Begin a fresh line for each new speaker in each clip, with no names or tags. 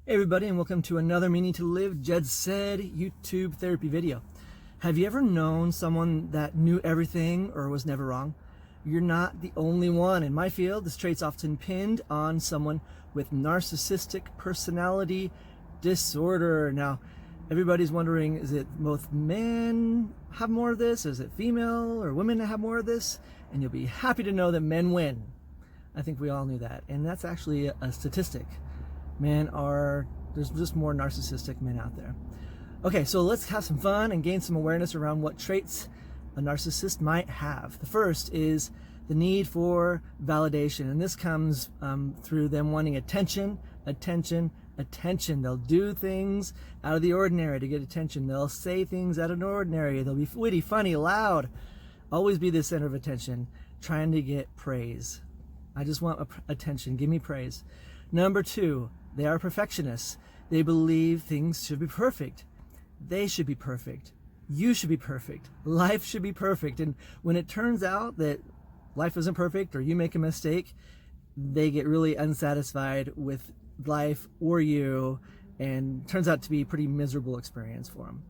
Hey everybody, and welcome to another Meaning to Live Jed Said YouTube therapy video. Have you ever known someone that knew everything or was never wrong? You're not the only one. In my field, this trait's often pinned on someone with narcissistic personality disorder. Now, everybody's wondering, is it both men have more of this? Is it female or women that have more of this? And you'll be happy to know that men win. I think we all knew that. And that's actually a statistic. There's just more narcissistic men out there. Okay, so let's have some fun and gain some awareness around what traits a narcissist might have. The first is the need for validation, and this comes through them wanting attention. They'll do things out of the ordinary to get attention. They'll say things out of the ordinary. They'll be witty, funny, loud, always be the center of attention, trying to get praise. I just want attention. Give me praise. Number two, they are perfectionists. They believe things should be perfect. They should be perfect. You should be perfect. Life should be perfect. And when it turns out that life isn't perfect or you make a mistake, they get really unsatisfied with life or you, and it turns out to be a pretty miserable experience for them.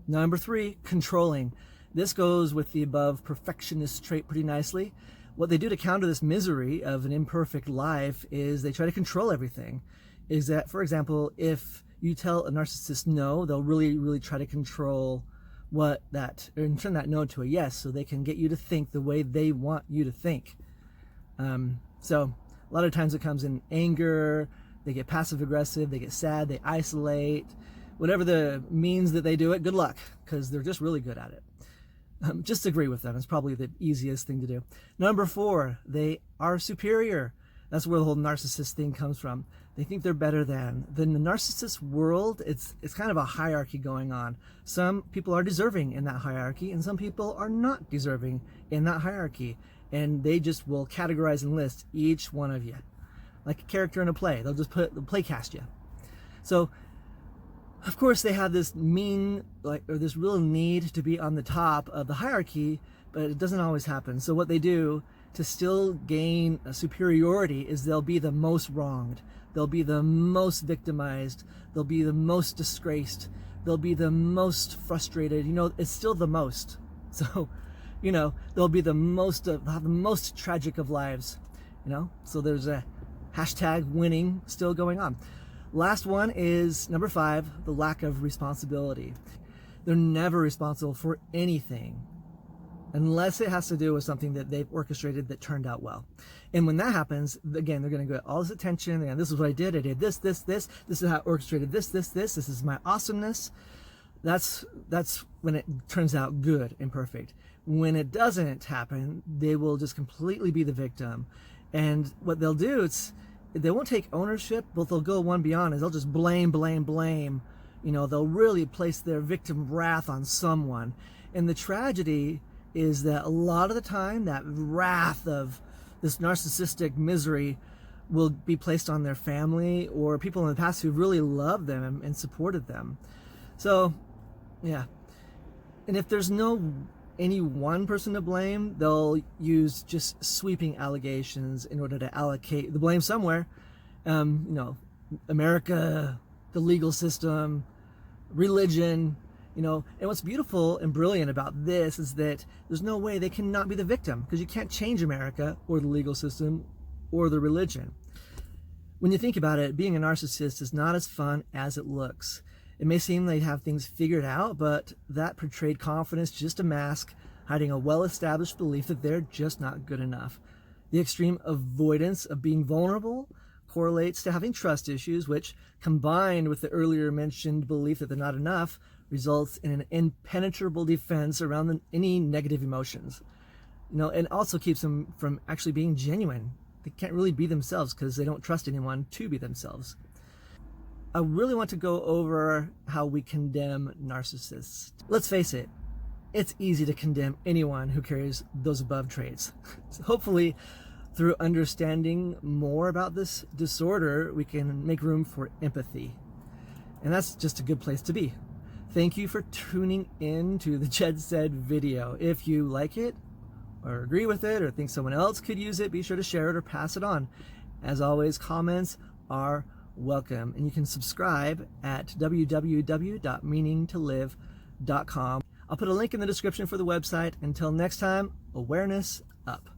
Number three, controlling. This goes with the above perfectionist trait pretty nicely. What they do to counter this misery of an imperfect life is they try to control everything. Is that, for example, if you tell a narcissist no, they'll really try to control and turn that no to a yes, so they can get you to think the way they want you to think. So a lot of times it comes in anger, they get passive aggressive, they get sad, they isolate, whatever the means that they do it, good luck, because they're just really good at it. Just agree with them. It's probably the easiest thing to do. Number four, they are superior. That's where the whole narcissist thing comes from. They think they're better than. In the narcissist world, it's kind of a hierarchy going on. Some people are deserving in that hierarchy, and some people are not deserving in that hierarchy. And they just will categorize and list each one of you. Like a character in a play. They'll play cast you. So, of course, they have this this real need to be on the top of the hierarchy, but it doesn't always happen. So what they do to still gain a superiority is they'll be the most wronged. They'll be the most victimized. They'll be the most disgraced. They'll be the most frustrated. It's still the most. So, they'll be they'll have the most tragic of lives. So there's a hashtag winning still going on. Last one is number five, the lack of responsibility. They're never responsible for anything unless it has to do with something that they've orchestrated that turned out well. And when that happens, again, they're going to get all this attention. And this is what I did this. This is how I orchestrated this is my awesomeness. That's when it turns out good and perfect. When it doesn't happen, they will just completely be the victim. And what they'll do, they won't take ownership, but they'll go one beyond, is they'll just blame. They'll really place their victim wrath on someone. And the tragedy is that a lot of the time, that wrath of this narcissistic misery will be placed on their family or people in the past who really loved them and supported them. So, yeah. And if there's any one person to blame, they'll use just sweeping allegations in order to allocate the blame somewhere. America, the legal system, religion, and what's beautiful and brilliant about this is that there's no way they cannot be the victim, because you can't change America or the legal system or the religion. When you think about it, being a narcissist is not as fun as it looks. It may seem they have things figured out, but that portrayed confidence is just a mask, hiding a well-established belief that they're just not good enough. The extreme avoidance of being vulnerable correlates to having trust issues, which, combined with the earlier mentioned belief that they're not enough, results in an impenetrable defense around any negative emotions. And also keeps them from actually being genuine. They can't really be themselves because they don't trust anyone to be themselves. I really want to go over how we condemn narcissists. Let's face it, it's easy to condemn anyone who carries those above traits. So hopefully, through understanding more about this disorder, we can make room for empathy. And that's just a good place to be. Thank you for tuning in to the Jed Said video. If you like it, or agree with it, or think someone else could use it, be sure to share it or pass it on. As always, comments are welcome. And you can subscribe at www.meaningtolive.com. I'll put a link in the description for the website. Until next time, awareness up.